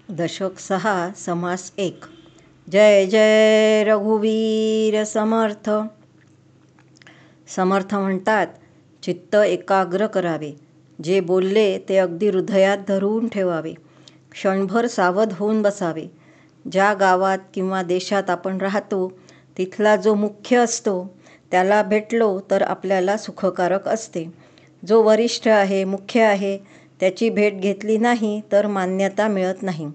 दशक 6 समास 1. जय जय रघुवीर समर्थ. समर्थ म्हणतात, चित्त एकाग्र करावे. जे बोलले ते अगदी हृदयात धरून ठेवावे. क्षणभर सावध होऊन बसावे. ज्या गावात किंवा देशात आपण राहतो तिथला जो मुख्य असतो त्याला भेटलो तर आपल्याला सुखकारक असते. जो वरिष्ठ आहे, मुख्य आहे, त्याची भेट घेतली नाही तर मान्यता मिळत नाही.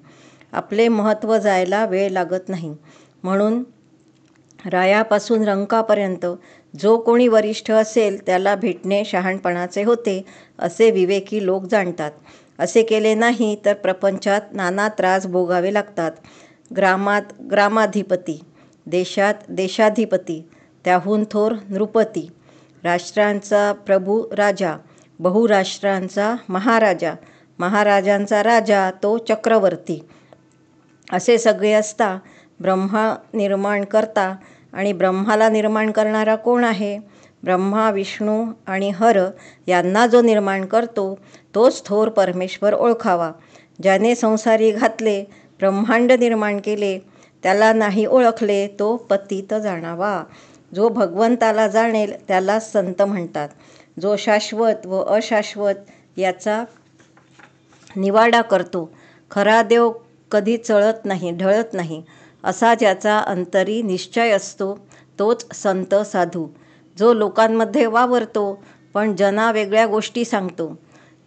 आपले महत्त्व जायला वेळ लागत नाही. म्हणून रायापासून रंकापर्यंत जो कोणी वरिष्ठ असेल त्याला भेटणे शहाणपणाचे होते असे विवेकी लोक जाणतात. असे केले नाही तर प्रपंचात नाना त्रास भोगावे लागतात. ग्रामात ग्रामाधिपती, देशात देशाधिपती, त्याहून थोर नृपती, राष्ट्रांचा प्रभू राजा, बहुराष्ट्रांचा महाराजा, महाराजांचा राजा तो चक्रवर्ती, असे सगळे असता ब्रह्मा निर्माण करता. आणि ब्रह्माला निर्माण करणारा कोण आहे? ब्रह्मा, विष्णू आणि हर यांना जो निर्माण करतो तोच थोर परमेश्वर ओळखावा. ज्याने संसारी घातले, ब्रह्मांड निर्माण केले, त्याला नाही ओळखले तो पतित जाणावा. जो भगवंताला जाणेल त्याला संत म्हणतात. जो शाश्वत व अशाश्वत याचा निवाडा करतो, खरा देव कधी चळत नाही, ढळत नाही, असा ज्याचा अंतरी निश्चय असतो तोच संत साधू. जो लोकांमध्ये वावरतो पण जना वेगळ्या गोष्टी सांगतो,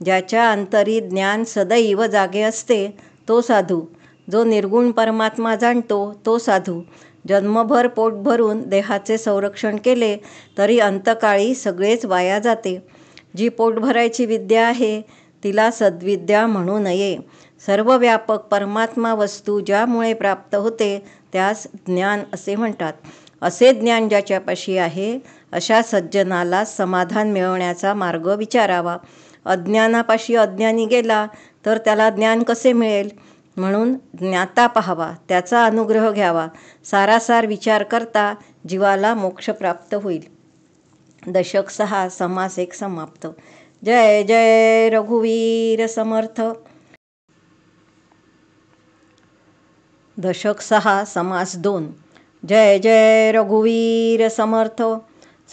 ज्याच्या अंतरी ज्ञान सदैव जागे असते तो साधू. जो निर्गुण परमात्मा जाणतो तो साधू. जन्मभर पोट भरून देहाचे संरक्षण केले तरी अंतकाळी सगळेच वाया जाते. जी पोट भरायची विद्या आहे तिला सद्विद्या म्हणू नये. सर्वव्यापक परमात्मा वस्तू ज्यामुळे प्राप्त होते त्यास ज्ञान असे म्हणतात. असे ज्ञान ज्याच्यापाशी आहे अशा सज्जनाला समाधान मिळवण्याचा मार्ग विचारावा. अज्ञानापाशी अज्ञानी गेला तर त्याला ज्ञान कसे मिळेल? म्हणून ज्ञाता पाहावा, त्याचा अनुग्रह घ्यावा. सारासार विचार करता जीवाला मोक्ष प्राप्त होईल. दशक 6 समास 1 समाप्त. जय जय रघुवीर समर्थ. दशक 6 समास 2. जय जय रघुवीर समर्थ.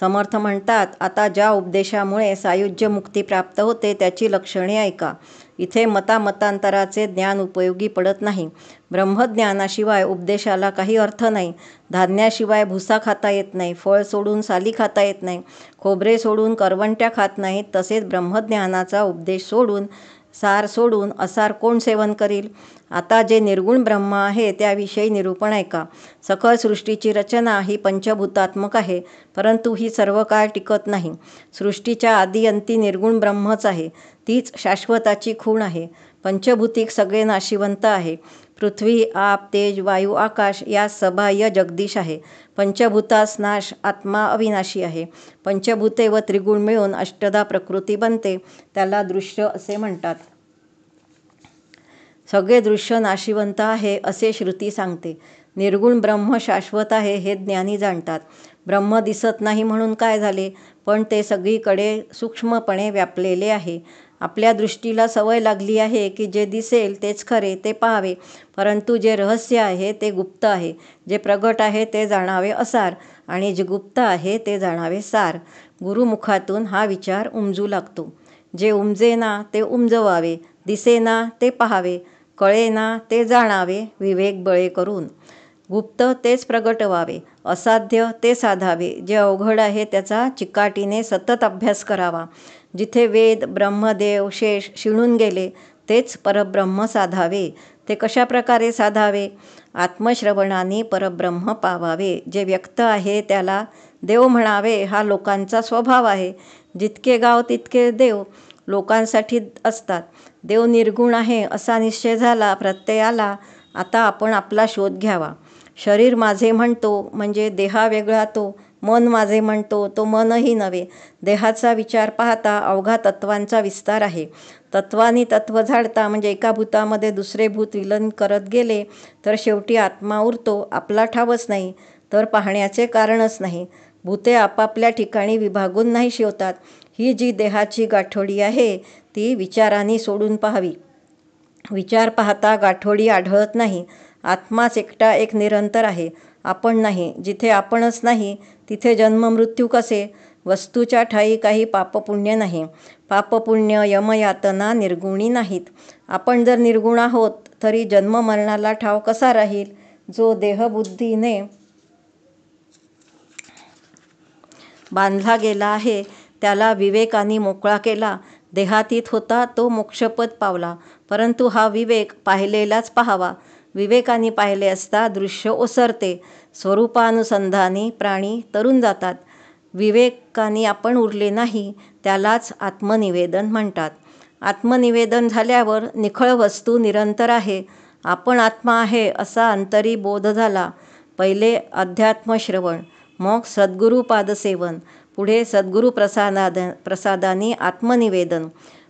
समर्थ म्हणतात, आता ज्या उपदेशामुळे सायुज्य मुक्ती प्राप्त होते त्याची लक्षणे ऐका. इथे मतामतांतराचे ज्ञान उपयोगी पडत नाही. ब्रह्मज्ञानाशिवाय उपदेशाला काही अर्थ नाही. धान्याशिवाय भुसा खाता येत नाही, फळ सोडून साली खाता येत नाही, खोबरे सोडून करवंट्या खात नाहीत. तसेच ब्रह्मज्ञानाचा उपदेश सोडून, सार सोडून असार कोण सेवन करील? आता जे निर्गुण ब्रह्म आहे त्याविषयी निरूपण ऐका. सकळ सृष्टीची रचना ही पंचभूतात्मक आहे, परंतु ही सर्व काळ टिकत नाही. सृष्टीच्या आदी अंती निर्गुण ब्रह्मच आहे, तीच शाश्वताची खूण आहे. पंचभूतिक सगळे नाशिवंत आहे. पृथ्वी, आप, तेज, वायू, आकाश या सबाह्य जगदीश आहे. पंचभूतास नाश, आत्मा अविनाशी आहे. पंचभूते व त्रिगुण मिळून अष्टधा प्रकृती बनते, त्याला दृश्य असे म्हणतात. सगळे दृश्य नाशिवंत आहे असे श्रुती सांगते. निर्गुण ब्रह्म शाश्वत आहे हे ज्ञानी जाणतात. ब्रह्म दिसत नाही म्हणून काय झाले, पण ते सगळीकडे सूक्ष्मपणे व्यापलेले आहे. आपल्या दृष्टीला सवय लागली आहे की जे दिसेल तेच खरे, ते पाहावे. परंतु जे रहस्य आहे ते गुप्त आहे. जे प्रगट आहे ते जाणावे असार आणि जे गुप्त आहे ते जाणावे सार. गुरुमुखातून हा विचार उमजू लागतो. जे उमजेना ते उमजवावे, दिसेना ते पाहावे, कळेना ते जाणावे विवेक बळे करून. गुप्त तेच प्रगट व्हावे, असाध्य ते साधावे. जे अवघड आहे त्याचा चिकाटीने सतत अभ्यास करावा. जिथे वेद, ब्रह्मदेव, शेष शिणून गेले तेच परब्रह्म साधावे. ते कशा प्रकारे साधावे? आत्मश्रवणाने परब्रह्म पावावे. जे व्यक्त आहे त्याला देव म्हणावे हा लोकांचा स्वभाव आहे. जितके गाव तितके देव लोकांसाठी असतात. देव निर्गुण आहे असा निश्चय झाला, प्रत्यय आला. आता आपण आपला शोध घ्यावा. शरीर माझे म्हणतो म्हणजे देहा वेगळा तो. मन माझे म्हणतो तो मनही नव्हे. देहाचा विचार पाहता अवघा तत्वांचा विस्तार आहे. तत्वानी तत्व झाडता म्हणजे एका भूतामध्ये दुसरे भूत विलीन करत गेले तर शेवटी आत्मा उरतो. आपला ठावच नाही तर पाहण्याचे कारणच नाही. भूते आपापल्या ठिकाणी विभागून नाही शिवतात. ही जी देहाची गाठोडी आहे ती विचारांनी सोडून पाहावी. विचार पाहता गाठोडी आढळत नाही. आत्माच एकटा एक निरंतर आहे, आपण नाही. जिथे आपणच नाही तिथे जन्ममृत्यू कसे? वस्तूच्या ठायी काही पापपुण्य नाही. पापपुण्य यमयातना निर्गुणी नाहीत. आपण जर निर्गुण आहोत तरी जन्ममरणाला ठाव कसा राहील? जो देहबुद्धीने बांधला गेला आहे त्याला विवेकाने मोकळा केला. देहातीत होता तो मोक्षपद पावला. परंतु हा विवेक पाहिलेलाच पाहावा. विवेकाने पाहिले असता दृश्य ओसरते. स्वरूपानुसंधानी प्राणी तरून जातात. विवेकाने आपण उरले नाही त्यालाच आत्मनिवेदन म्हणतात. आत्मनिवेदन झाल्यावर निखळ वस्तू निरंतर आहे. आपण आत्मा आहे असा अंतरी बोध झाला. पहिले अध्यात्मश्रवण, मग सद्गुरू पादसेवन, पुढे सद्गुरू प्रसादाने आत्मनिवेदन.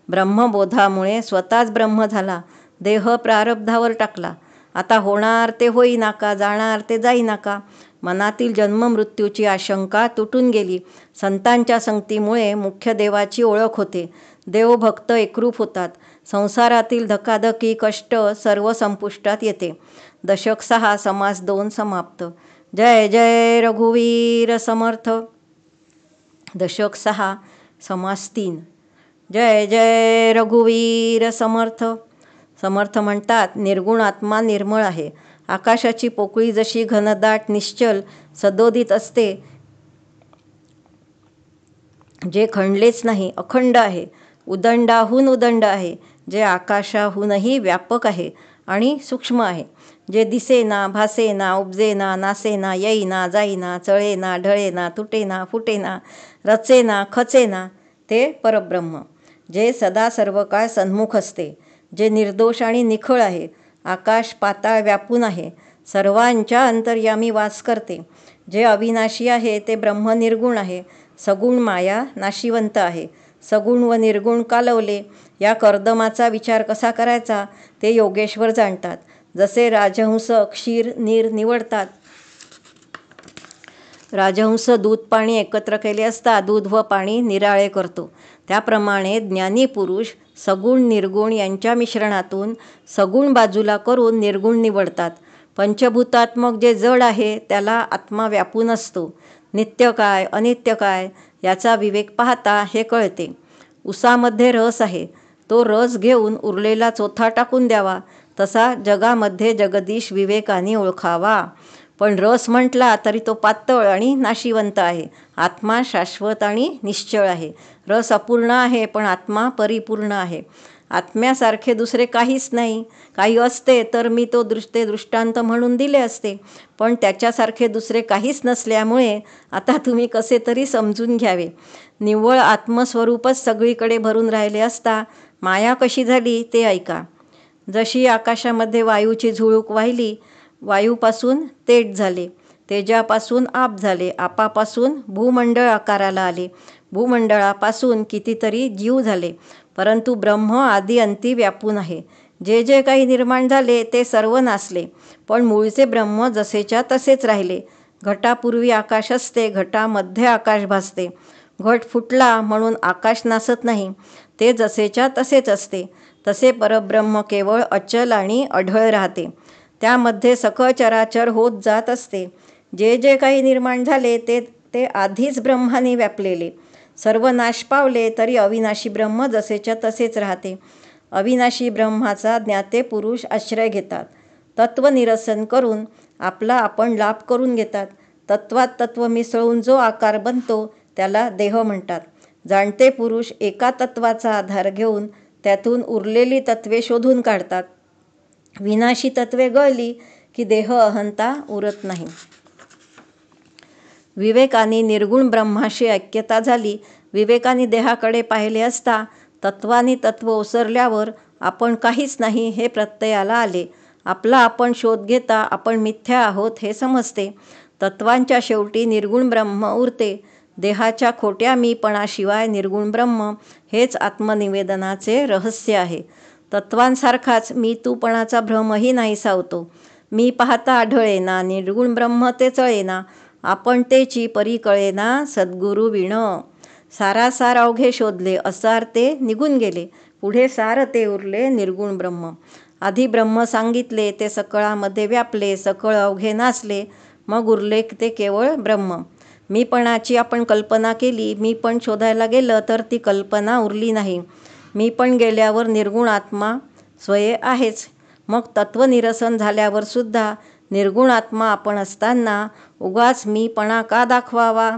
ब्रह्मबोधामुळे स्वतःच ब्रह्म झाला. देह प्रारब्धावर टाकला. आता होणार ते होईना का, जाणार ते जाईना का. मनातील जन्ममृत्यूची आशंका तुटून गेली. संतांच्या संगतीमुळे मुख्य देवाची ओळख होते. देवभक्त एकरूप होतात. संसारातील धकाधकी कष्ट सर्व संपुष्टात येते. दशक 6 समास 2 समाप्त. जय जय रघुवीर समर्थ. दशक 6 समास 3. जय जय रघुवीर समर्थ. समर्थ म्हणतात, निर्गुण आत्मा निर्मळ आहे. आकाशाची पोकळी जशी घनदाट निश्चल सदोदित असते, जे खंडलेच नाही, अखंड आहे, उदंडाहून उदंड आहे, जे आकाशाहूनही व्यापक आहे आणि सूक्ष्म आहे, जे दिसेना, भासेना, उपजेना, नासेना, येईना, जाईना, चळेना, ढळेना, तुटेना, फुटेना, रचेना, खचेना, ते परब्रह्म, जे सदा सर्व काळ सन्मुख असते, जे निर्दोष आणि निखळ आहे, आकाश पाताळ व्यापून आहे, सर्वांच्या अंतर्यामी वास करते, जे अविनाशी आहे ते ब्रह्म निर्गुण आहे, सगुण माया नाशिवंत आहे. सगुण व निर्गुण कालवले या कर्दमाचा विचार कसा करायचा ते योगेश्वर जाणतात. जसे राजहंस क्षीर नीर निवडतात. राजहंस दूध पाणी एकत्र केले असता दूध व पाणी निराळे करतो. त्याप्रमाणे ज्ञानी पुरुष सगुण निर्गुण यांच्या मिश्रणातून सगुण बाजूला करून निर्गुण निवडतात. पंचभूतात्मक जे जड आहे त्याला आत्मा व्यापून असतो. नित्य काय अनित्य काय याचा विवेक पाहता हे कळते. उसामध्ये रस आहे, तो रस घेऊन उरलेला चोथा टाकून द्यावा. तसा जगामध्ये जगदीश विवेकाने ओळखावा. पण रस म्हटला तरी तो पातळ आणि नाशिवंत आहे. आत्मा शाश्वत आणि निश्चळ आहे. रस अपूर्ण आहे पण आत्मा परिपूर्ण आहे. आत्म्यासारखे दुसरे काहीच नाही. काही असते तर मी ते दृष्टांत म्हणून दिले असते, पण त्याच्यासारखे दुसरे काहीच नसल्यामुळे आता तुम्ही कसे तरी समजून घ्यावे. निव्वळ आत्मस्वरूपच सगळीकडे भरून राहिले असता माया कशी झाली ते ऐका. जशी आकाशामध्ये वायूची झुळूक वाहिली, वायूपासून तेज झाले, तेजापासून आप झाले, आपापासून भूमंडळ आकाराला आले, भूमंडळापासून कितीतरी जीव झाले, परंतु ब्रह्म आदी अंती व्यापून आहे. जे जे काही निर्माण झाले ते सर्व नासले, पण मूळचे ब्रह्म जसेच्या तसेच राहिले. घटापूर्वी आकाश असते, घटामध्ये आकाश भासते. घट फुटला म्हणून आकाश नासत नाही, ते जसेच्या तसेच असते. तसे परब्रह्म केवळ अचल आणि अढळ राहते. त्यामध्ये सकळ चराचर होत जात असते. जे जे काही निर्माण झाले ते आधीच ब्रह्माने व्यापलेले. सर्व नाश पावले तरी अविनाशी ब्रह्म जसेच्या तसेच राहते. अविनाशी ब्रह्माचा ज्ञाते पुरुष आश्रय घेतात. तत्वनिरसन करून आपला आपण लाभ करून घेतात. तत्वात तत्व मिसळून जो आकार बनतो त्याला देह म्हणतात. जाणते पुरुष एका तत्वाचा आधार घेऊन त्यातून उरलेली तत्वे शोधून काढतात. विनाशी तत्वे गळली की देह अहंता उरत नाही. विवेकाने निर्गुण ब्रह्माशी ऐक्यता झाली. विवेकाने देहाकडे पाहिले असता तत्वाने तत्व ओसरल्यावर आपण काहीच नाही हे प्रत्ययाला आले. आपला आपण शोध घेता आपण मिथ्या आहोत हे समजते. तत्वांच्या शेवटी निर्गुण ब्रह्म उरते. देहाच्या खोट्या मीपणाशिवाय निर्गुण ब्रह्म हेच आत्मनिवेदनाचे रहस्य आहे. तत्वांसारखाच मी तूपणाचा भ्रमही नाहीसा होतो. मी पाहता आढळेना, निर्गुण ब्रह्म ते चळेना, आपण तेची परी कळेना सद्गुरु विण. सारासार अवघे शोधले, असार ते निघून गेले, पुढे सार ते उरले निर्गुण ब्रह्म. आधी ब्रह्म सांगितले ते सकळामध्ये व्यापले, सकळ अवघे नाचले, मग उरले ते केवळ ब्रह्म. मीपणाची आपण कल्पना केली, मी पण शोधायला गेलं तर ती कल्पना उरली नाही. मी पण गेल्यावर निर्गुण आत्मा स्वये आहेच. मग तत्वनिरसन झाल्यावर सुद्धा निर्गुण आत्मा आपण असताना उगाच मीपणा का दाखवावा?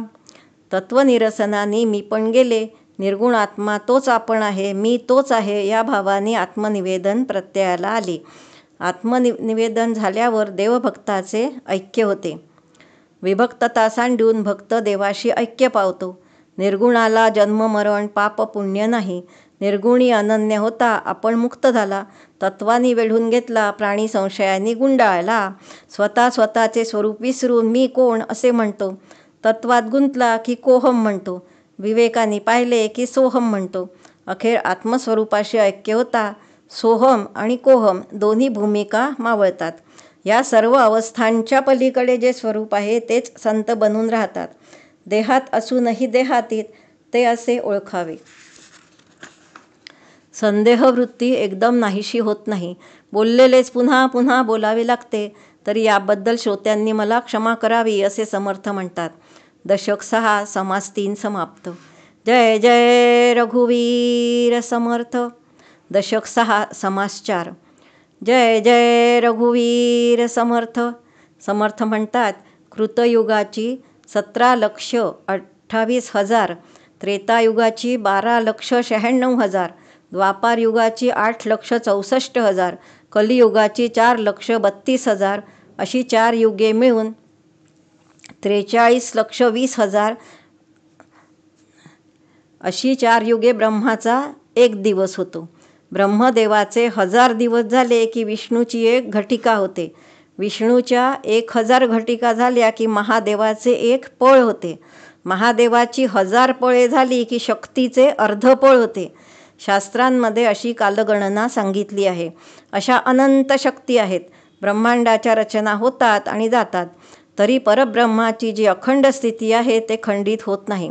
तत्वनिरसनाने मी पण गेले, निर्गुण आत्मा तोच आपण आहे, मी तोच आहे या भावाने आत्मनिवेदन प्रत्ययाला आले. आत्मनिवेदन झाल्यावर देवभक्ताचे ऐक्य होते. विभक्तता सांडून भक्त देवाशी ऐक्य पावतो. निर्गुणाला जन्म मरण पाप पुण्य नाही. निर्गुणी अनन्य होता, आपण मुक्त झाला. तत्वानी वेढून घेतला, प्राणी संशयाने गुंडाळला. स्वतःचे स्वरूप विसरून मी कोण असे म्हणतो. तत्वात गुंतला की कोहम म्हणतो. विवेकाने पाहिले की सोहम म्हणतो. अखेर आत्मस्वरूपाशी ऐक्य होता. सोहम आणि कोहम दोन्ही भूमिका मावळतात. या सर्व अवस्थांच्या पलीकडे जे स्वरूप आहे तेच संत बनून राहतात. देहात असूनही देहातीत ते असे ओळखावे. संदेहवृत्ती एकदम नाहीशी होत नाही. बोललेलेच पुन्हा पुन्हा बोलावे लागते. तरी याबद्दल श्रोत्यांनी मला क्षमा करावी असे समर्थ म्हणतात. दशक 6 समास 3 समाप्त. जय जय रघुवीर समर्थ. दशक 6 समास 4. जय जय रघुवीर समर्थ. समर्थ म्हणतात, कृतयुगाची 17,28,000, त्रेतायुगाची 12,96,000, द्वापारयुगाची 8,64,000, कलियुगाची 4,32,000 अशी 4 युगे मिळून 43,20,000 अशी 4 युगे ब्रह्माचा एक दिवस होतो. ब्रह्मदेवाचे 1000 दिवस झाले की विष्णूची 1 घटिका होते. विष्णूच्या 1000 घटिका झाल्या की महादेवाचे 1 पळ होते. महादेवाची 1000 पळे झाली की शक्तीचे अर्ध पळ होते. शास्त्रांमध्ये अशी कालगणना सांगितली आहे. अशा अनंत शक्ती आहेत. ब्रह्मांडाच्या रचना होतात आणि जातात. तरी परब्रह्माची जी अखंड स्थिती आहे ते खंडित होत नाही.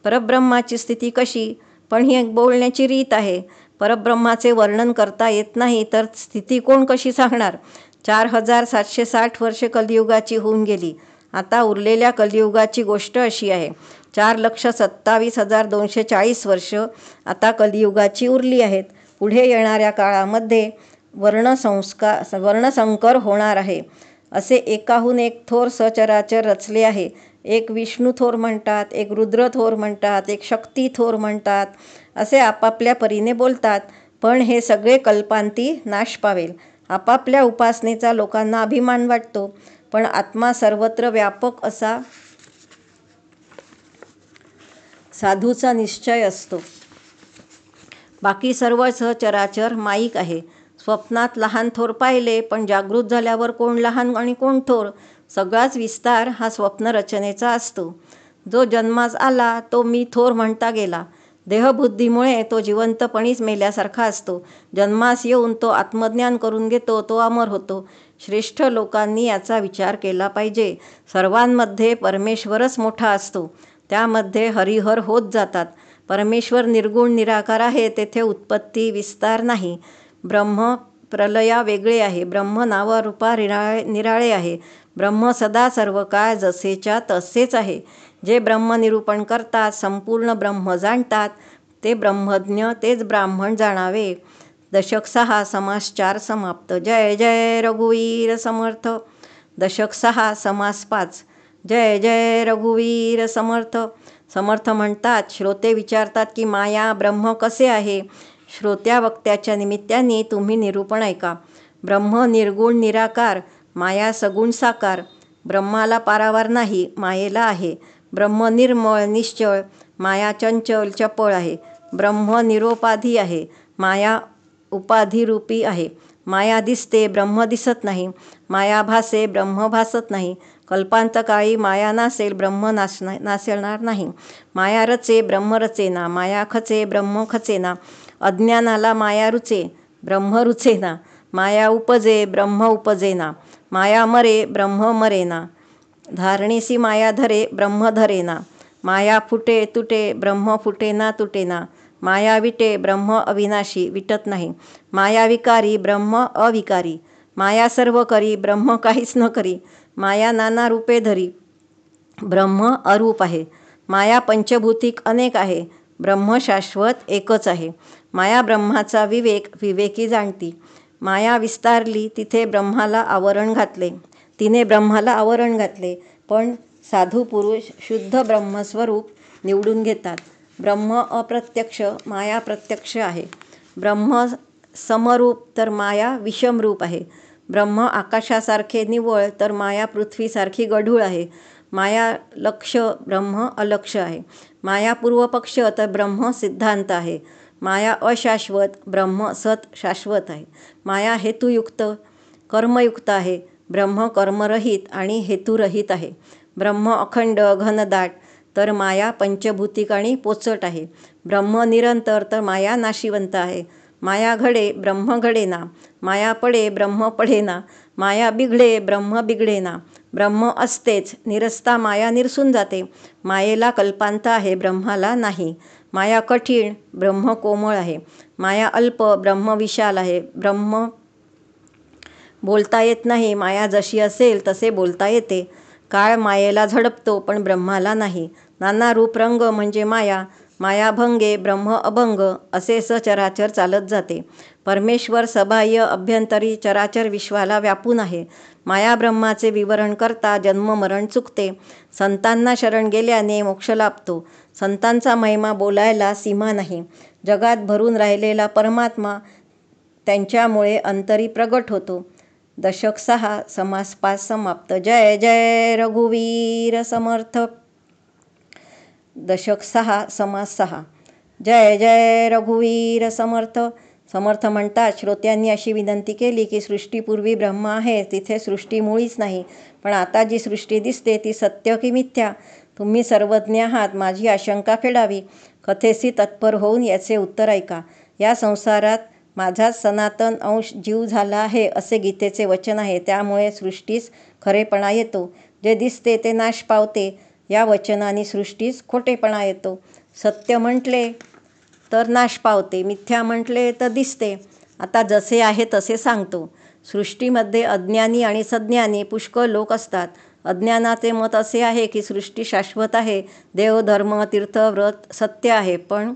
परब्रह्माची स्थिती कशी? पण ही एक बोलण्याची रीत आहे. परब्रह्माचे वर्णन करता येत नाही तर स्थिती कोण कशी सांगणार? 4760 वर्षे कलियुगाची होऊन गेली. आता उरलेल्या कलियुगाची गोष्ट अशी आहे. 4,27,240 वर्ष आता कलियुगाची उरली आहेत. पुढे येणाऱ्या काळामध्ये वर्णसंकर होणार आहे. असे एकाहून एक थोर सचराचर रचले आहे. एक विष्णू थोर म्हणतात, एक रुद्र थोर म्हणतात, एक शक्ती थोर म्हणतात, असे आपापल्या परीने बोलतात. पण हे सगळे कल्पांती नाश पावेल. आपापल्या उपासनेचा लोकांना अभिमान वाटतो. पण आत्मा सर्वत्र व्यापक असा साधूचा निश्चय असतो. बाकी सर्व सहचराचर माईक आहे. स्वप्नात लहान थोर पाहिले, पण जागृत झाल्यावर कोण लहान आणि कोण थोर? सगळाच विस्तार हा स्वप्नरचनेचा असतो. जो जन्मास आला तो मी थोर म्हणता गेला. देहबुद्धीमुळे तो जिवंतपणीच मेल्यासारखा असतो. जन्मास येऊन तो आत्मज्ञान करून घेतो, तो अमर होतो. श्रेष्ठ लोकांनी याचा विचार केला पाहिजे. सर्वांमध्ये परमेश्वरच मोठा असतो. त्यामध्ये हरिहर होत जातात. परमेश्वर निर्गुण निराकार आहे. तेथे उत्पत्ती विस्तार नाही. ब्रह्म प्रलया वेगळे आहे. ब्रह्म नावारूपा निराळे आहे. ब्रह्म सदा सर्व काळ जसेच्या तसेच आहे. जे ब्रह्मनिरूपण करतात, संपूर्ण ब्रह्म जाणतात, ते ब्रह्मज्ञ, तेच ब्राह्मण जाणावे. दशक 6 समास 4 समाप्त. जय जय रघुवीर समर्थ. दशक 6 समास 5. जय जय रघुवीर समर्थ. समर्थ म्हणतात, श्रोते विचारतात की माया ब्रह्म कसे आहे? श्रोत्या वक्त्याच्या निमित्ताने तुम्ही निरूपण ऐका. ब्रह्म निर्गुण निराकार, माया सगुण साकार. ब्रह्माला पारावार नाही, मायेला आहे. ब्रह्म निर्मळ निश्चळ, माया चंचल चपळ आहे. ब्रह्म निरोपाधी आहे, माया उपाधिरूपी आहे. माया दिसते, ब्रह्म दिसत नाही. माया भासे, ब्रह्म भासत नाही. कल्पांतकाळी माया नासेल, ब्रह्म नासणार नाही. माया रचे, ब्रह्म रचेना. माया खचे, ब्रह्म खचेना. अज्ञानाला माया रुचे, ब्रह्म रुचेना. माया उपजे, ब्रह्म उपजेना. माया मरे, ब्रह्म मरेना. धारणेसी माया धरे, ब्रह्म धरेना. माया फुटे तुटे, ब्रह्म फुटेना तुटेना. माया विटे ब्रह्म अविनाशी विटत नाही. माया विकारी ब्रह्म अविकारी. माया सर्व करी ब्रह्म काहीच न करी. माया नाना रूपे धरी ब्रह्म अरूप आहे. माया पंचभूतिक अनेक आहे. ब्रह्म शाश्वत एकच आहे. माया ब्रह्माचा विवेक विवेकी जाणती. माया विस्तारली तिथे ब्रह्माला आवरण घातले. तिने ब्रह्माला आवरण घातले. पण साधू पुरुष शुद्ध ब्रह्मस्वरूप निवडून घेतात. ब्रह्म अप्रत्यक्ष, माया प्रत्यक्ष आहे. ब्रह्म समरूप तर माया विषमरूप आहे. ब्रह्म आकाशासारखे निव्वळ तर माया पृथ्वीसारखी गढूळ आहे. माया लक्ष, ब्रह्म अलक्ष आहे. माया पूर्वपक्ष तर ब्रह्म सिद्धांत आहे. माया अशाश्वत, ब्रह्म सत शाश्वत आहे. माया हेतुयुक्त, कर्मयुक्त आहे. ब्रह्म कर्मरहित आणि हेतुरहित आहे. ब्रह्म अखंड घनदाट तर माया पंचभूतिक आणि पोचट आहे. ब्रह्म निरंतर तर माया नाशिवंत आहे. माया घडे ब्रह्म घडेना. माया पडे ब्रह्म पडेना. माया बिघडे ब्रह्म बिघडेना. ब्रह्म असतेच, निरस्ता माया निरसून जाते. मायेला कल्पांत आहे, ब्रह्माला नाही. माया कठीण, ब्रह्म कोमळ आहे. माया अल्प, ब्रह्म विशाल आहे. ब्रह्म बोलता येत नाही. माया जशी असेल तसे बोलता येते. काळ मायेला झडपतो पण ब्रह्माला नाही. नाना रूप रंग म्हणजे माया. मायाभंगे ब्रह्म अभंग असे सचराचर चालत जाते. परमेश्वर सबाह्य अभ्यंतरी चराचर विश्वाला व्यापून आहे. माया ब्रह्माचे विवरण करता जन्म मरण चुकते. संतांना शरण गेल्याने मोक्ष लाभतो. संतांचा महिमा बोलायला सीमा नाही. जगात भरून राहिलेला परमात्मा त्यांच्यामुळे अंतरी प्रगट होतो. दशक 6 समास 5 समाप्त. जय जय रघुवीर समर्थ. दशक 6 समास 6. जय जय रघुवीर समर्थ. समर्थ म्हणतात, श्रोत्यांनी अशी विनंती केली की सृष्टीपूर्वी ब्रह्म आहे, तिथे सृष्टी मुळीच नाही. पण आता जी सृष्टी दिसते ती सत्य की मिथ्या? तुम्ही सर्वज्ञ आहात, माझी आशंका फेडावी. कथेसी तत्पर होऊन याचे उत्तर ऐका. या संसारात माझाच सनातन अंश जीव झाला आहे असे गीतेचे वचन आहे. त्यामुळे सृष्टीस खरेपणा येतो. जे दिसते ते नाश पावते. या वचनाने सृष्टीस खोटेपणा येतो. सत्य म्हटले तर नाश पावते, मिथ्या म्हटले तर दिसते. आता जसे आहे तसे सांगतो. सृष्टीमध्ये अज्ञानी आणि सज्ञानी पुष्कळ लोक असतात. अज्ञानाचे मत असे आहे की सृष्टी शाश्वत आहे, देव धर्म तीर्थ व्रत सत्य आहे. पण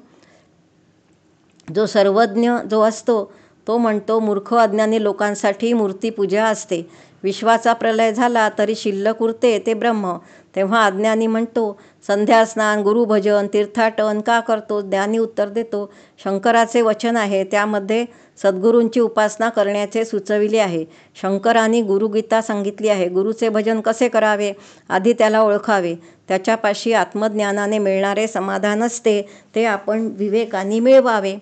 जो सर्वज्ञ जो असतो तो म्हणतो मूर्ख अज्ञानी लोकांसाठी मूर्तीपूजा असते. विश्वाचा प्रलय झाला तरी शिल्लक उरते ते ब्रह्म. तेव्हा अज्ञानी म्हणतो संध्यास्नान गुरुभजन तीर्थाटन का करतो? ज्ञानी उत्तर देतो शंकराचे वचन आहे, त्यामध्ये सद्गुरूंची उपासना करण्याचे सुचविले आहे. शंकरांनी गुरुगीता सांगितली आहे. गुरुचे भजन कसे करावे? आधी त्याला ओळखावे. त्याच्यापाशी आत्मज्ञानाने मिळणारे समाधान असते, ते आपण विवेकाने मिळवावे.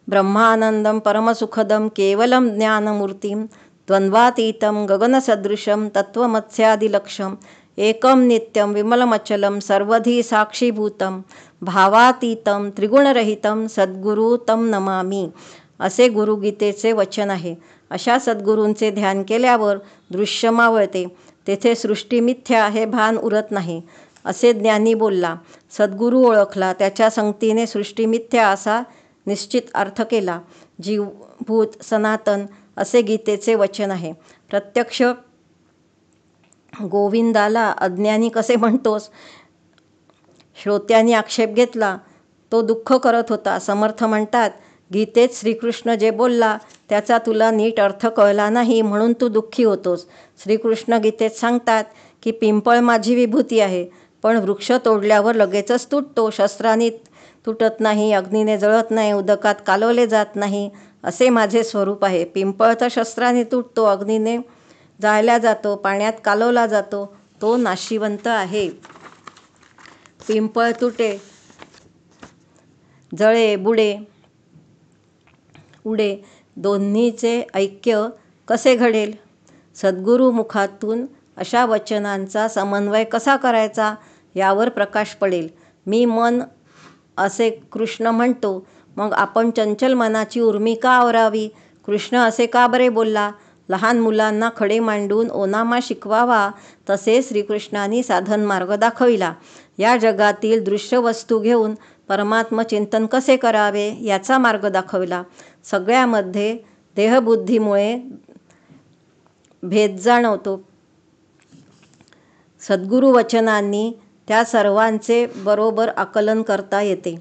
ब्रह्मानंदम परमसुखदम केवलम ज्ञानमूर्तिम द्वंद्वातीतं गगनसदृशं तत्त्वमस्यादिलक्ष्यम् एकं नित्यं विमलमचलं सर्वधी साक्षीभूतं भावातीतं त्रिगुणरहितं सद्गुरू तं नमामि. असे गुरुगीतेचे वचन आहे. अशा सद्गुरूंचे ध्यान केल्यावर दृश्य मावळते. तेथे सृष्टी मिथ्या हे भान उरत नाही असे ज्ञानी बोलला. सद्गुरू ओळखला. त्याच्या संगतीने सृष्टी मिथ्या असा निश्चित अर्थ केला. जीवभूत सनातन असे गीतेचे वचन आहे. प्रत्यक्ष गोविंदाला अज्ञानी कसे म्हणतोस? श्रोत्यांनी आक्षेप घेतला. तो दुःख करत होता. समर्थ म्हणतात, गीतेत श्रीकृष्ण जे बोलला त्याचा तुला नीट अर्थ कळला नाही म्हणून तू दुःखी होतोस. श्रीकृष्ण गीतेत सांगतात की पिंपळ माझी विभूती आहे, पण वृक्ष तोडल्यावर लगेचच तुटतो. शस्त्रांनी तुटत नाही, अग्नीने जळत नाही, उदकात कालवले जात नाही, असे माझे स्वरूप आहे. पिंपळ तर शस्त्राने तुटतो, अग्नीने जाळला जातो, पाण्यात कालवला जातो. तो नाशिवंत आहे. पिंपळ तुटे, जळे, बुडे, उडे, दोन्हीचे ऐक्य कसे घडेल? सद्गुरू मुखातून अशा वचनांचा समन्वय कसा करायचा यावर प्रकाश पडेल. मी मन असे कृष्ण म्हणतो, मग आपण चंचल मनाची उर्मी का आवरावी? कृष्ण असे का बरे बोलला? लहान मुलांना खडे मांडून ओनामा शिकवावा तसे श्रीकृष्णांनी साधन मार्ग दाखविला. या जगातील दृश्य वस्तू घेऊन परमात्मचिंतन कसे करावे याचा मार्ग दाखविला. सगळ्यामध्ये देहबुद्धीमुळे भेद जाणवतो. सद्गुरु वचनांनी त्या सर्वांचे बरोबर आकलन करता येते.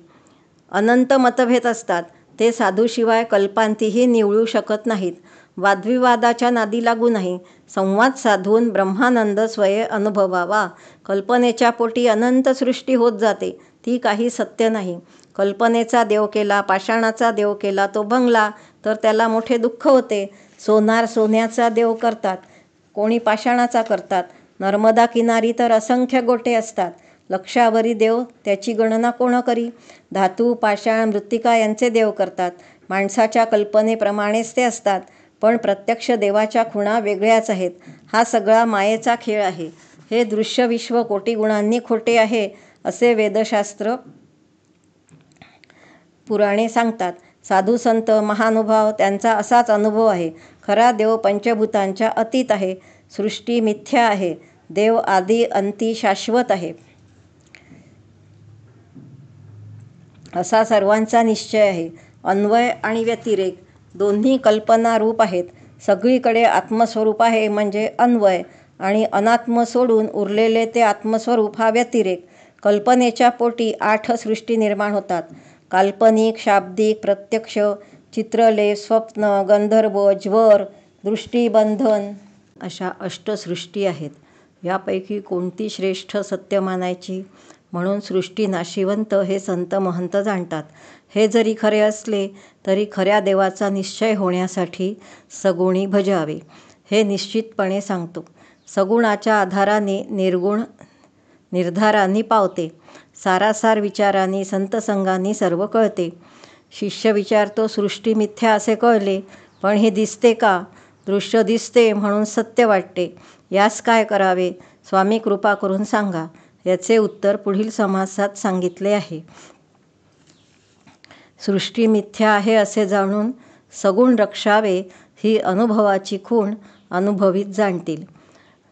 अनंत मतभेद असतात, ते साधूशिवाय कल्पांतीही निवळू शकत नाहीत. वादविवादाच्या नादी लागू नाही. संवाद साधून ब्रह्मानंद स्वये अनुभवावा. कल्पनेच्या पोटी अनंत सृष्टी होत जाते, ती काही सत्य नाही. कल्पनेचा देव केला, पाषाणाचा देव केला, तो भंगला तर त्याला मोठे दुःख होते. सोन्याचा देव करतात, कोणी पाषाणाचा करतात. नर्मदा किनारी तर असंख्य गोटे असतात. लक्षावरी देव त्याची गणना कोण करी. धातू, पाषाण, मृत्तिका यांचे देव करतात. माणसाच्या कल्पनेप्रमाणेच ते असतात, पण प्रत्यक्ष देवाच्या खुणा वेगळ्याच आहेत. हा सगळा मायेचा खेळ आहे. हे दृश्य विश्व कोटी गुणांनी खोटे आहे असे वेदशास्त्र पुराणे सांगतात. साधू संत महानुभाव त्यांचा असाच अनुभव आहे. खरा देव पंचभूतांच्या अतीत आहे. सृष्टी मिथ्या आहे. देव आदी अंती शाश्वत आहे असा सर्वांचा निश्चय आहे. अन्वय आणि व्यतिरेक दोन्ही कल्पना रूप आहेत. सगळीकडे आत्मस्वरूप आहे म्हणजे अन्वय, आणि अनात्म सोडून उरलेले ते आत्मस्वरूप हा व्यतिरेक. कल्पनेच्या पोटी 8 सृष्टी निर्माण होतात. काल्पनिक, शाब्दिक, प्रत्यक्ष, चित्रलेप, स्वप्न, गंधर्व, ज्वर, दृष्टीबंधन अशा 8 सृष्टी आहेत. यापैकी कोणती श्रेष्ठ सत्य मानायची? म्हणून सृष्टी नाशिवंत हे संत महंत जाणतात. हे जरी खरे असले तरी खऱ्या देवाचा निश्चय होण्यासाठी सगुणी भजावे, हे निश्चितपणे सांगतो. सगुणाच्या आधाराने निर्गुण निर्धारांनी पावते. सारासार विचारांनी संतसंगांनी सर्व कळते. शिष्य विचारतो, सृष्टी मिथ्या असे कळले, पण हे दिसते का? दृश्य दिसते म्हणून सत्य वाटते. यास काय करावे? स्वामी कृपा करून सांगा. याचे उत्तर पुढील समासात सांगितले आहे. सृष्टी मिथ्या आहे असे जाणून सगुण रक्षावे, ही अनुभवाची खूण अनुभवीत जाणतील.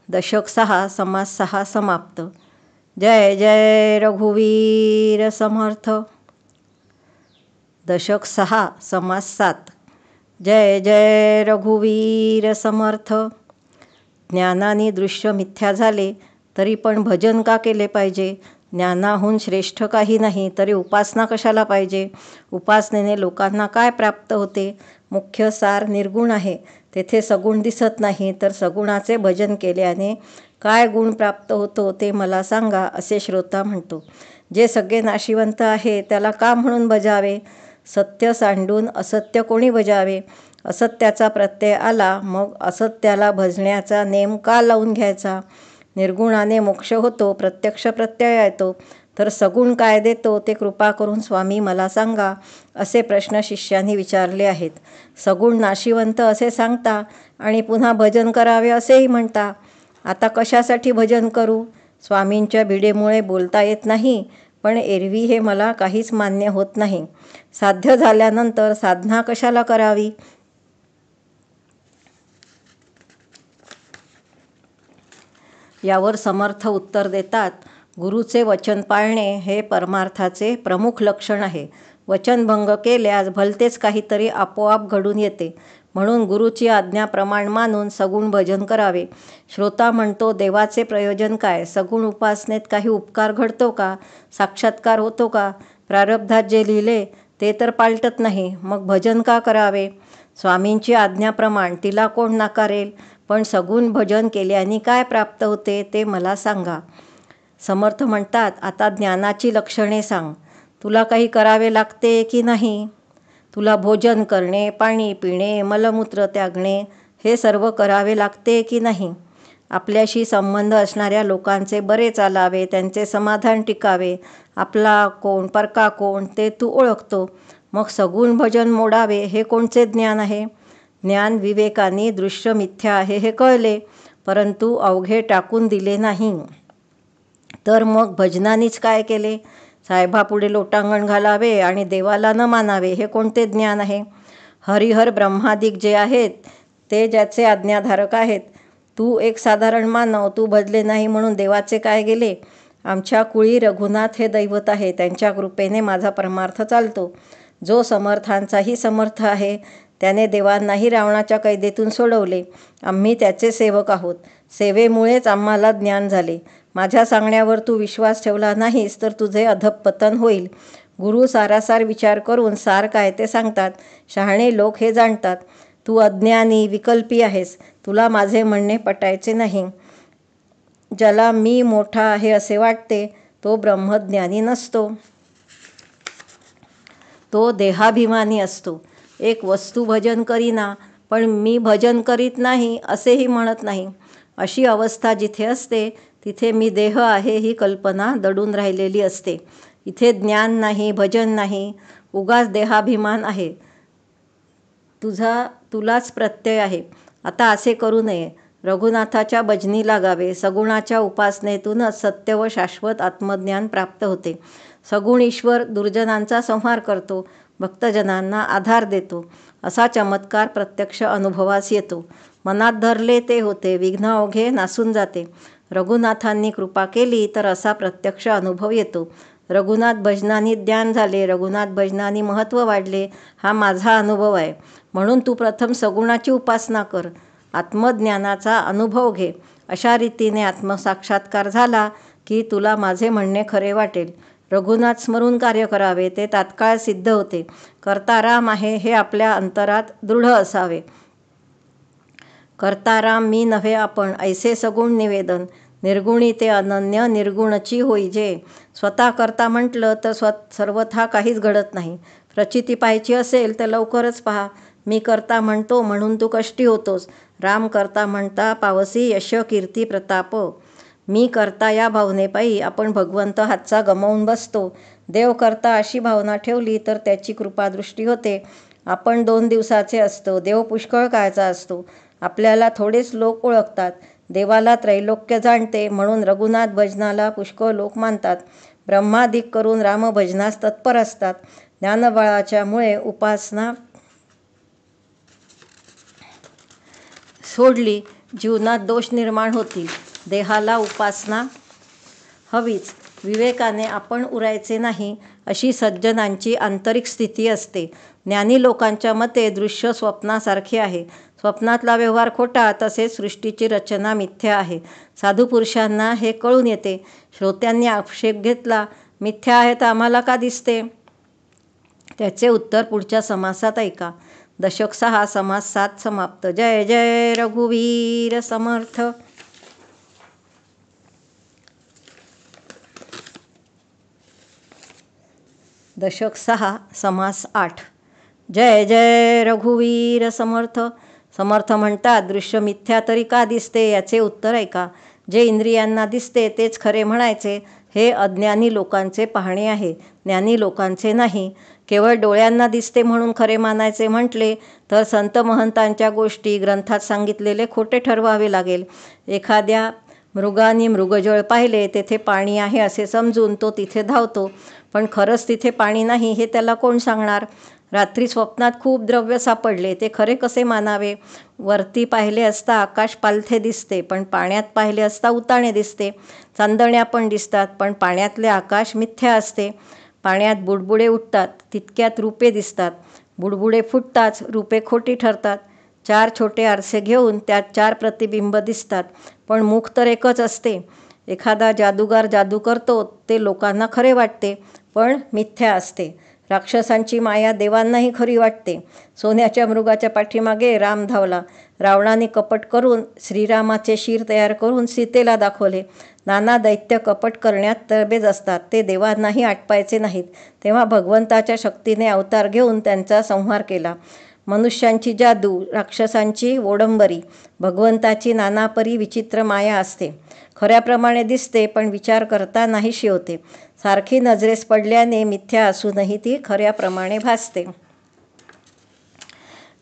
दशक 6 समास 6 समाप्त. जय जय रघुवीर समर्थ. दशक 6 समास 7. जय जय रघुवीर समर्थ. ज्ञानाने दृश्य मिथ्या झाले तरी पण भजन का केले पाहिजे? ज्ञानाहून श्रेष्ठ काही नाही तरी उपासना कशाला पाहिजे? उपासनेने लोकांना काय प्राप्त होते? मुख्य सार निर्गुण आहे, तेथे सगुण दिसत नाही, तर सगुणाचे भजन केल्याने काय गुण प्राप्त होतो ते मला सांगा, असे श्रोता म्हणतो. जे सगळे नाशिवंत आहे त्याला का म्हणून भजावे? सत्य सांडून असत्य कोणी भजावे? असत्याचा प्रत्यय आला, मग असत्याला भजण्याचा नेम का लावून घ्यायचा? निर्गुणाने मोक्ष होतो, प्रत्यक्ष प्रत्यय येतो, तर सगुण काय देतो ते कृपा करून स्वामी मला सांगा, असे प्रश्न शिष्यांनी विचारले आहेत. सगुण नाशिवंत असे सांगता आणि पुन्हा भजन करावे असेही म्हणता. आता कशासाठी भजन करू? स्वामींच्या भिडेमुळे बोलता येत नाही, पण एरवी हे मला काहीच मान्य होत नाही. साध्य झाल्यानंतर साधना कशाला करावी? यावर समर्थ उत्तर देतात, गुरुचे वचन पाळणे हे परमार्थाचे प्रमुख लक्षण आहे. वचनभंग केल्यास भलतेच काहीतरी आपोआप घडून येते. म्हणून गुरुची आज्ञा प्रमाण मानून सगुण भजन करावे. श्रोता म्हणतो, देवाचे प्रयोजन काय? सगुण उपासनेत काही उपकार घडतो का? साक्षात्कार होतो का? प्रारब्धात जे लिहिले ते तर पालटत नाही, मग भजन का करावे? स्वामींची आज्ञाप्रमाण तिला कोण नाकारेल? पण सगुण भजन केल्याने काय प्राप्त होते ते मला सांगा. समर्थ म्हणतात, आता ज्ञानाची लक्षणे सांग. तुला काही करावे लागते की नाही? तुला भोजन करणे, पाणी पिणे, मलमूत्र त्यागणे हे सर्व करावे लागते की नाही? आपल्याशी संबंध असणाऱ्या लोकांचे बरे चालावे, त्यांचे समाधान टिकावे. आपला कोण परका कोण ते तू ओळखतो. मग सगुण भजन मोडावे हे कोणचे ज्ञान आहे? ज्ञान विवेकाने दृश्य मिथ्या आहे हे कळले, परंतु अवघे टाकून दिले नाही. तर मग भजनानीच काय केले? साहेबापुढे लोटांगण घालावे आणि देवाला न मानावे हे कोणते ज्ञान आहे? हरिहर ब्रह्मादिक जे आहेत ते ज्याचे आज्ञाधारक आहेत. तू एक साधारण मानव, तू भजले नाही म्हणून देवाचे काय गेले? आमच्या कुळी रघुनाथ हे दैवत आहे, त्यांच्या कृपेने माझा परमार्थ चालतो. जो समर्थांचाही समर्थ आहे, त्याने देवांनाही रावणाच्या कैदेतून सोडवले. आम्ही त्याचे सेवक आहोत. सेवेमुळेच आम्हाला ज्ञान झाले. माझ्या सांगण्यावर तू विश्वास ठेवला नाहीस तर तुझे अधःपतन होईल. गुरु सारासार विचार करून सार काय ते सांगतात. शहाणे लोक हे जाणतात. तू अज्ञानी विकल्पी आहेस. तुला माझे म्हणणे पटायचे नाही. ज्याला मी मोठा आहे असे वाटते, तो ब्रह्मज्ञानी नसतो. तो देहाभिमानी असतो. एक वस्तू भजन करीना, पण मी भजन करीत नाही असेही म्हणत नाही. अशी अवस्था जिथे असते, तिथे मी देह आहे ही कल्पना दडून राहिलेली असते. इथे ज्ञान नाही, भजन नाही, उगाच देहाभिमान आहे. तुलाच प्रत्यय आहे. आता असे करू नये. रघुनाथाच्या भजनी लागावे. सगुणाच्या उपासनेतूनच सत्य व शाश्वत आत्मज्ञान प्राप्त होते. सगुण ईश्वर दुर्जनांचा संहार करतो, भक्तजनांना आधार देतो. असा चमत्कार प्रत्यक्ष अनुभवास येतो. मनात धरले ते होते, विघ्न अवघे नासून जाते. रघुनाथांनी कृपा केली तर असा प्रत्यक्ष अनुभव येतो. रघुनाथ भजनानी ज्ञान झाले, रघुनाथ भजनानी महत्त्व वाढले, हा माझा अनुभव आहे. म्हणून तू प्रथम सगुणाची उपासना कर, आत्मज्ञानाचा अनुभव घे. अशा रीतीने आत्मसाक्षात्कार झाला की तुला माझे म्हणणे खरे वाटेल. रघुनाथ स्मरून कार्य करावे, ते तात्काळ सिद्ध होते. कर्ता राम आहे हे आपल्या अंतरात दृढ असावे. कर्ता राम मी नव्हे आपण, ऐसे सगुण निवेदन. निर्गुणी ते अनन्य, निर्गुणची होईजे. स्वतः करता म्हटलं तर सर्वथा काहीच घडत नाही. प्रचिती पाहायची असेल तर लवकरच पहा. मी करता म्हणतो म्हणून तू कष्टी होतोस. राम करता म्हणता पावसी यश कीर्ती प्रताप. मी करता या भावनेपायी आपण भगवंत हातचा गमावून बसतो. देव करता अशी भावना ठेवली तर त्याची कृपादृष्टी होते. आपण 2 दिवसाचे असतो, देव पुष्कळ काळचा असतो. आपल्याला थोडेच लोक ओळखतात. देवाला त्रैलोक्य जाणते, म्हणून रघुनाथ भजनाला पुष्कळ लोक मानतात. ब्रह्मादिक करून रामभजनास तत्पर असतात. ज्ञानबळाच्या मुळे उपासना सोडली, जीवनात दोष निर्माण होतील. देहाला उपासना हवीच. विवेकाने आपण उरायचे नाही, अशी सज्जनांची आंतरिक स्थिती असते. ज्ञानी लोकांच्या मते दृश्य स्वप्नासारखे आहे. स्वप्नातला व्यवहार खोटा, तसेच सृष्टीची रचना मिथ्या आहे. साधू पुरुषांना हे कळून येते. श्रोत्यांनी आक्षेप घेतला, मिथ्या आहे तर आम्हाला का दिसते? त्याचे उत्तर पुढच्या समासात ऐका. दशक 6 समास 7 समाप्त. जय जय रघुवीर समर्थ. दशक 6 समास 8. जय जय रघुवीर समर्थ. समर्थ म्हणतात, दृश्य मिथ्या तरी का दिसते याचे उत्तर ऐका. जे इंद्रियांना दिसते तेच खरे म्हणायचे, हे अज्ञानी लोकांचे पाहणे आहे, ज्ञानी लोकांचे नाही. केवळ डोळ्यांना दिसते म्हणून खरे मानायचे म्हटले तर संत महंतांच्या गोष्टी ग्रंथात सांगितलेले खोटे ठरवावे लागेल. एखाद्या मृगाने मृगजळ पाहिले, तेथे पाणी आहे असे समजून तो तिथे धावतो, पण खरंच तिथे पाणी नाही हे त्याला कोण सांगणार? रात्री स्वप्नात खूप द्रव्य सापडले, ते खरे कसे मानावे? वरती पाहिले असता आकाश पालथे दिसते, पण पाण्यात पाहिले असता उताणे दिसते. चांदण्या पण दिसतात, पण पाण्यातले आकाश मिथ्या असते. पाण्यात बुडबुडे उठतात, तितक्यात रूपे दिसतात. बुडबुडे फुटताच रूपे खोटी ठरतात. 4 छोटे आरसे घेऊन त्यात 4 प्रतिबिंब दिसतात, पण मुख तर एकच असते. एखादा जादूगार जादू करतो, ते लोकांना खरे वाटते, पण मिथ्या असते. राक्षसांची माया देवांनाही खरी वाटते. सोन्याच्या मृगाच्या पाठीमागे राम धावला. रावणाने कपट करून श्रीरामाचे शिर तयार करून सीतेला दाखवले. नाना दैत्य कपट करण्यात तरबेज असतात, ते देवांनाही आटपायचे नाहीत. तेव्हा भगवंताच्या शक्तीने अवतार घेऊन त्यांचा संहार केला. मनुष्यांची जादू, राक्षसांची ओडंबरी, भगवंताची नानापरी विचित्र माया असते. खऱ्याप्रमाणे दिसते, पण विचार करता नाहीशी होते. सारखी नजरेस पडल्याने मिथ्या असूनही ती खऱ्याप्रमाणे भासते.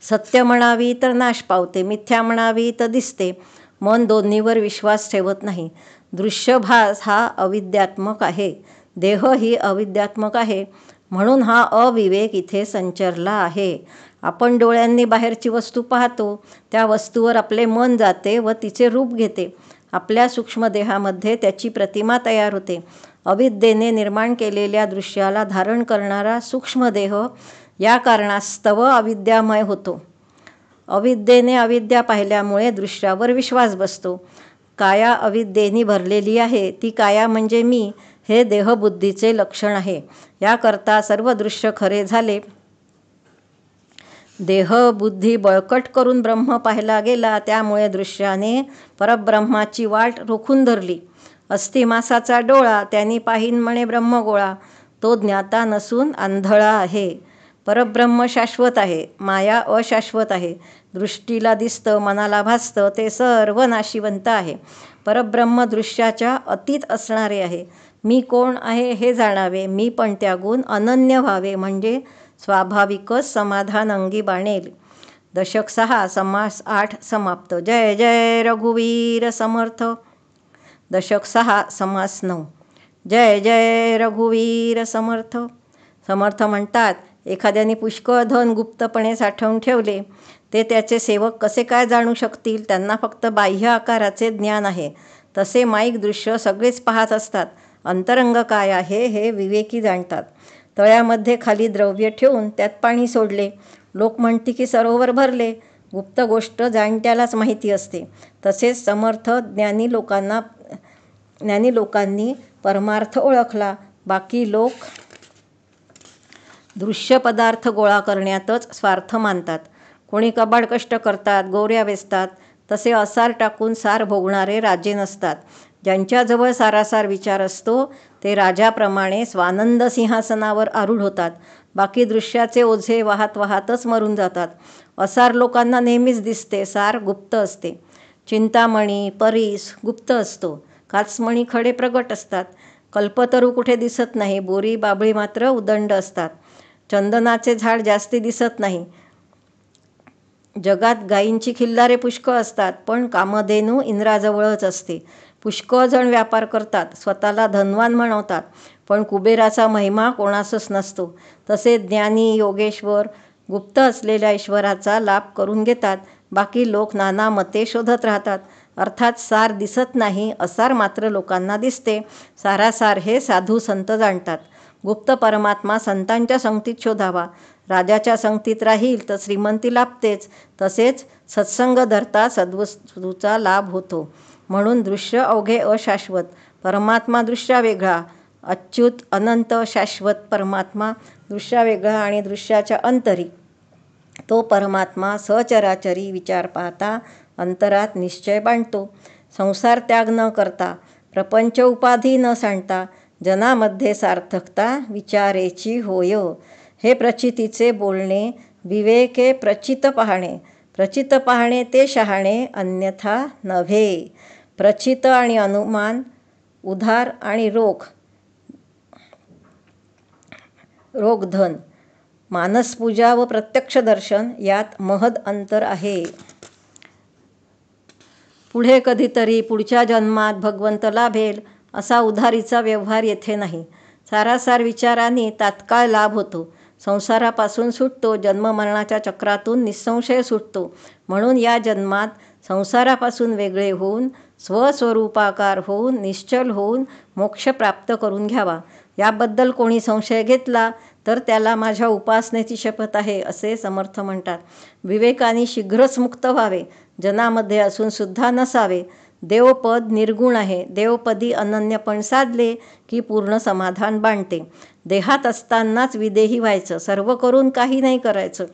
सत्य म्हणावी तर नाश पावते, मिथ्या म्हणावी तर दिसते. मन दोन्हीवर विश्वास ठेवत नाही. दृश्यभास हा अविद्यात्मक आहे, देह ही अविद्यात्मक आहे, म्हणून हा अविवेक इथे संचरला आहे. आपण डोळ्यांनी बाहेरची वस्तू पाहतो, त्या वस्तूवर आपले मन जाते व तिचे रूप घेते. आपल्या सूक्ष्मदेहामध्ये त्याची प्रतिमा तयार होते. अविद्येने निर्माण केलेल्या दृश्याला धारण करणारा सूक्ष्मदेह या कारणास्तव अविद्यामय होतो. अविद्येने अविद्या पाहिल्यामुळे दृश्यावर विश्वास बसतो. काया अविद्येने भरलेली आहे, ती काया म्हणजे मी, हे देहबुद्धीचे लक्षण आहे. याकरता सर्व दृश्य खरे झाले. देहबुद्धी बळकट करून ब्रह्म पाहिला गेला, त्यामुळे दृश्याने परब्रह्माची वाट रोखून धरली. अस्थिमासाचा डोळा त्यांनी पाहीन म्हणे ब्रह्मगोळा, तो ज्ञाता नसून आंधळा आहे. परब्रह्म शाश्वत आहे, माया अशाश्वत आहे. दृष्टीला दिसतं, मनाला भासतं, ते सर्व नाशिवंत आहे. परब्रह्म दृश्याच्या अतीत असणारे आहे. मी कोण आहे हे जाणावे, मी पण त्यागून अनन्य व्हावे, म्हणजे स्वाभाविकच समाधान अंगी बाणेल. दशक 6 समास 8 समाप्त. जय जय रघुवीर समर्थ. दशक 6 समास 9. जय जय रघुवीर समर्थ. समर्थ म्हणतात, एखाद्याने पुष्कळ धन गुप्तपणे साठवून ठेवले, ते त्याचे सेवक कसे काय जाणू शकतील? त्यांना फक्त बाह्य आकाराचे ज्ञान आहे. तसे माईक दृश्य सगळेच पाहत असतात. अंतरंग काय आहे हे विवेकी जाणतात. तळ्यामध्ये खाली द्रव्य ठेवून त्यात पाणी सोडले, लोक म्हणते की सरोवर भरले. गुप्त गोष्ट जाणत्यालाच माहिती असते. तसेच समर्थ ज्ञानी लोकांनी परमार्थ ओळखला. बाकी लोक दृश्य पदार्थ गोळा करण्यातच स्वार्थ मानतात. कोणी कबाड कष्ट करतात, गोऱ्या वेचतात. तसे असार टाकून सार भोगणारे राजे नसतात. ज्यांच्याजवळ सारासार विचार असतो ते राजाप्रमाणे स्वानंद सिंहासनावर आरूढ होतात. बाकी दृश्याचे ओझे वाहत वाहतच मरून जातात. असार लोकांना नेहमीच दिसते, सार गुप्त असते. चिंतामणी परीस गुप्त असतो. काचमणी खडे प्रगट असतात. कल्पतरू कुठे दिसत नाही. बोरी बाबळी मात्र उदंड असतात. चंदनाचे झाड जास्ती दिसत नाही. जगात गायींची खिल्लारे पुष्कळ असतात, पण कामधेनू इंद्राजवळच असते. पुष्कळ जण व्यापार करतात, स्वतःला धनवान म्हणवतात, पण कुबेराचा महिमा कोणासच नसतो. तसे ज्ञानी योगेश्वर गुप्त असलेल्या ईश्वराचा लाभ करून घेतात. बाकी लोक नाना मते शोधत राहतात. अर्थात सार दिसत नाही, असार मात्र लोकांना दिसते. सारासार हे साधू संत जाणतात. गुप्त परमात्मा संतांच्या संगतीत शोधावा. राजाच्या संगतीत राहील तर श्रीमंती लाभतेच. तसेच सत्संग धरता सद्वस्तूचा लाभ होतो. म्हणून दृश्य अवघे अशाश्वत, परमात्मा दृश्या वेगळा. अच्युत अनंत शाश्वत परमात्मा दृश्या वेगळा आणि दृश्याच्या अंतरी तो परमात्मा सहचराचरी विचार पाहता अंतरात निश्चय बांधतो. संसार त्याग न करता, प्रपंच उपाधी न सांडता, जनामध्ये सार्थकता विचारेची होय. हे प्रचितीचे बोलणे, विवेके प्रचित पाहणे. प्रचित पाहणे ते शहाणे, अन्यथा नव्हे. प्रचित आणि अनुमान, उधार आणि रोख धन, मानसपूजा व प्रत्यक्ष दर्शन यात महद अंतर आहे. पुढे कधीतरी पुढच्या जन्मात भगवंत लाभेल असा उधारीचा व्यवहार येथे नाही. सारासार विचारांनी तात्काळ लाभ होतो. संसारापासून सुटतो, जन्ममरणाच्या चक्रातून निसंशय सुटतो. म्हणून या जन्मात संसारापासून वेगळे होऊन स्वस्वरूपाकार होऊन निश्चल होऊन मोक्ष प्राप्त करून घ्यावा. याबद्दल कोणी संशय घेतला तर त्याला माझ्या उपासनेची शपथ आहे असे समर्थ म्हणतात. विवेकाने शीघ्रच मुक्त व्हावे, जनामध्ये असून सुद्धा नसावे. देवपद निर्गुण आहे. देवपदी अनन्यपण साधले की पूर्ण समाधान बांधते. देहात असतानाच विदेही व्हायचं, सर्व करून काही नाही करायचं.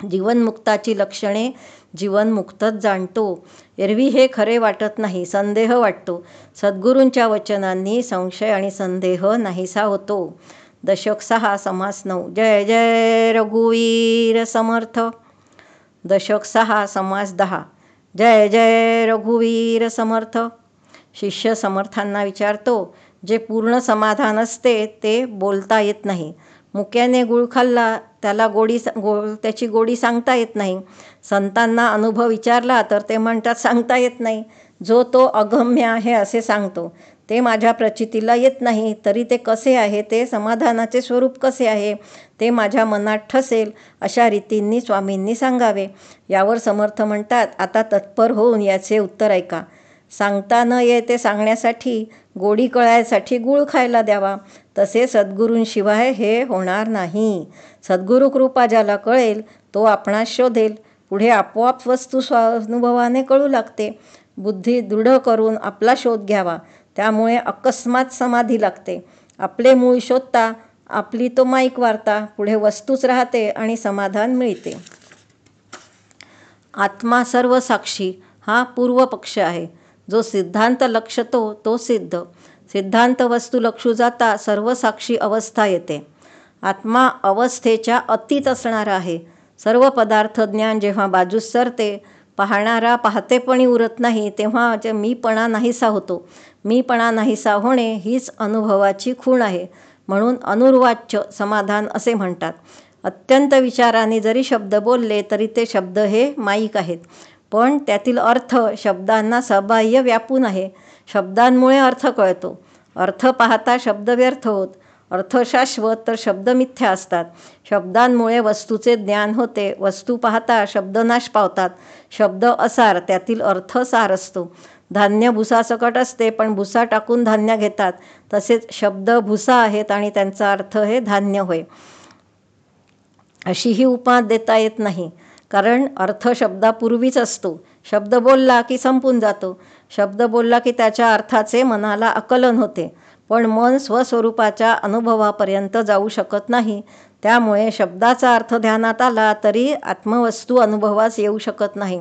जीवनमुक्ताची लक्षणे जीवनमुक्तच जाणतो. एरवी हे खरे वाटत नाही, संदेह वाटतो. सद्गुरूंच्या वचनांनी संशय आणि संदेह नाहीसा होतो. दशक 6 समास 9. जय जय रघुवीर समर्थ. दशक 6 समास 10. जय जय रघुवीर समर्थ. शिष्य समर्थांना विचारतो, जे पूर्ण समाधान असते ते बोलता येत नाही. मुक्याने गुळ खाल्ला, त्याला त्याची गोडी सांगता येत नाही. संतांना अनुभव विचारला तर ते म्हणतात सांगता येत नाही. जो तो अगम्य आहे असे सांगतो. ते माझ्या प्रचितीला येत नाही, तरी ते कसे आहे, ते समाधानाचे स्वरूप कसे आहे ते माझ्या मनात ठसेल अशा रीतींनी स्वामींनी सांगावे. यावर समर्थ म्हणतात, आता तत्पर होऊन याचे उत्तर ऐका. सांगता न ये ते सांगण्यासाठी गोडी कळायसाठी गूळ खायला द्यावा. तसे सद्गुरूंशिवाय हे होणार नाही. सद्गुरू कृपा ज्याला कळेल तो आपणास शोधेल. पुढे आपोआप वस्तू स्वानुभवाने कळू लागते. बुद्धी दृढ करून आपला शोध घ्यावा. त्यामुळे अकस्मात समाधी लागते. आपले मूळ शोधता आपली तो माईक वार्ता. पुढे वस्तूच राहते आणि समाधान मिळते. आत्मा सर्व साक्षी हा पूर्व पक्ष आहे. जो सिद्धांत लक्षतो तो सिद्ध. सिद्धांत वस्तू लक्षू जाता सर्व साक्षी अवस्था येते. आत्मा अवस्थेच्या अतीत असणारा आहे. सर्व पदार्थ ज्ञान जेव्हा बाजूस सरते, पाहणारा पाहतेपणी उरत नाही, तेव्हा मीपणा नाहीसा होतो. मीपणा नाहीसा होणे हीच अनुभवाची खूण आहे. म्हणून अनुर्वाच्य समाधान असे म्हणतात. अत्यंत विचाराने जरी शब्द बोलले तरी ते शब्द हे माईक आहेत. पण त्यातील अर्थ शब्दांना सबाह्य व्यापून आहे. शब्दांमुळे अर्थ कळतो. अर्थ पाहता शब्द व्यर्थ होत. अर्थ शाश्वत तर शब्द मिथ्या असतात. शब्दांमुळे वस्तूचे ज्ञान होते. वस्तू पाहता शब्द नाश पावतात. शब्द असार, त्यातील अर्थ सार असतो. धान्य भुसासकट असते, पण भुसा टाकून धान्य घेतात. तसेच शब्द भुसा आहेत आणि त्यांचा अर्थ हे धान्य होय. अशी ही उपमा देता येत नाही, कारण अर्थ शब्दापूर्वीच असतो. शब्द बोलला की संपून जातो. शब्द बोलला की त्याच्या अर्थाचे मनाला आकलन होते, पण मन स्वस्वरूपाच्या अनुभवापर्यंत जाऊ शकत नाही. त्यामुळे शब्दाचा अर्थ ध्यानात आला तरी आत्मवस्तू अनुभवास येऊ शकत नाही.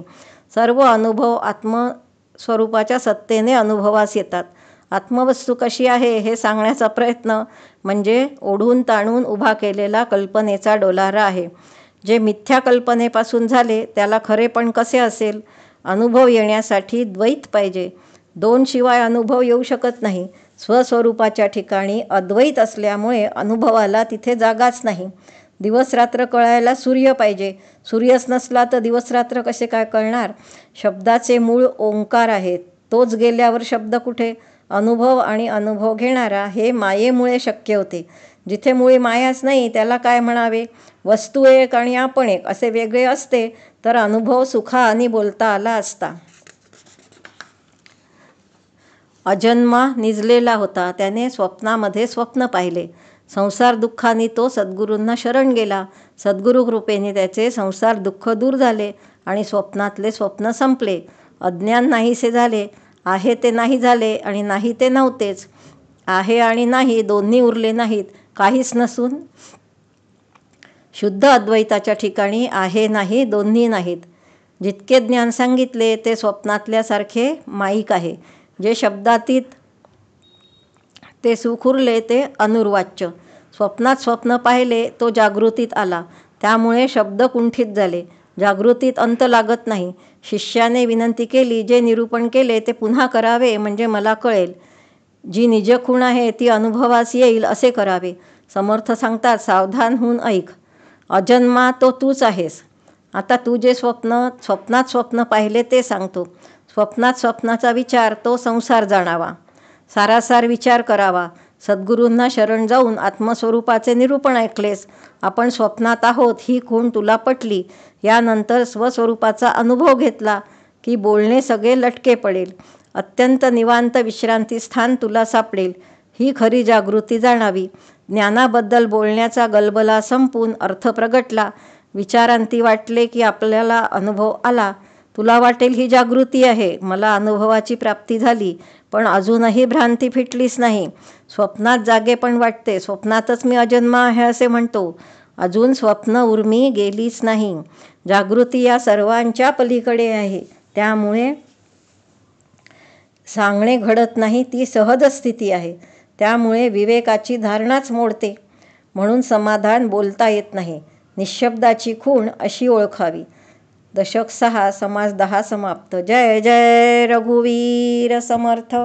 सर्व अनुभव आत्मस्वरूपाच्या सत्तेने अनुभवास येतात. आत्मवस्तू कशी आहे हे सांगण्याचा प्रयत्न म्हणजे ओढून ताणून उभा केलेला कल्पनेचा डोलारा आहे. जे मिथ्या कल्पनेपासून झाले त्याला खरेपण कसे असेल? अनुभव येण्यासाठी द्वैत पाहिजे. दोन शिवाय अनुभव येऊ शकत नाही. स्वस्वरूपाच्या ठिकाणी अद्वैत असल्यामुळे अनुभवाला तिथे जागाच नाही. दिवसरात्र कळायला सूर्य पाहिजे. सूर्यच नसला तर दिवसरात्र कसे काय कळणार? शब्दाचे मूळ ओंकार आहे. तोच गेल्यावर शब्द कुठे? अनुभव आणि अनुभव घेणारा हे मायेमुळे शक्य होते. जिथे मुळे मायाच नाही त्याला काय म्हणावे? वस्तू एक आणि आपण एक असे वेगळे असते तर अनुभव सुखाने बोलता आला असता. अजन्मा निजलेला होता. त्याने स्वप्नामध्ये स्वप्न पाहिले. संसार दुःखाने तो सद्गुरूंना शरण गेला. सद्गुरू कृपेने त्याचे संसार दुःख दूर झाले आणि स्वप्नातले स्वप्न संपले. अज्ञान नाहीसे झाले. आहे ते नाही झाले आणि नाही ते नव्हतेच. आहे आणि नाही दोन्ही उरले नाहीत. काहीच नसून शुद्ध अद्वैताच्या ठिकाणी आहे नाही दोन्ही नाहीत. जितके ज्ञान सांगितले ते स्वप्नातल्यासारखे माईक आहे. जे शब्दातीत ते सुख उरले ते अनुर्वाच्य. स्वप्नात स्वप्न पाहिले तो जागृतीत आला. त्यामुळे शब्द कुंठित झाले. जागृतीत अंत लागत नाही. शिष्याने विनंती केली, जे निरूपण केले ते पुन्हा करावे म्हणजे मला कळेल. जी निजखूण आहे ती अनुभवास येईल असे करावे. समर्थ सांगतात, सावधान होऊन ऐक. अजन्मा तो तूच आहेस. आता तू जे स्वप्नात स्वप्न पाहिले ते सांगतो. स्वप्नात स्वप्नाचा विचार तो संसार जाणावा. सारासार विचार करावा. सद्गुरूंना शरण जाऊन आत्मस्वरूपाचे निरूपण ऐकलेस. आपण स्वप्नात आहोत ही खूण तुला पटली. यानंतर स्वस्वरूपाचा अनुभव घेतला की बोलणे सगळे लटके पडेल. अत्यंत निवांत विश्रांती स्थान तुला सापडेल. ही खरी जागृती जाणावी. ज्ञानाबद्दल बोलण्याचा गलबला संपून अर्थ प्रगटला. विचारांती वाटले की आपल्याला अनुभव आला. तुला वाटेल ही जागृती आहे, मला अनुभवाची प्राप्ती झाली. पण अजूनही भ्रांती फिटलीच नाही. स्वप्नात जागेपण वाटते. स्वप्नातच मी अजन्मा आहे असे म्हणतो. अजून स्वप्न उर्मी गेलीच नाही. जागृती या सर्वांच्या पलीकडे आहे. त्यामुळे सांगणे घडत नाही, ती सहज स्थिती आहे. त्यामुळे विवेकाची धारणाच मोडते. म्हणून समाधान बोलता येत नाही. निःशब्दाची खूण अशी ओळखावी. दशक 6 समास 10 समाप्त. जय जय रघुवीर समर्थ.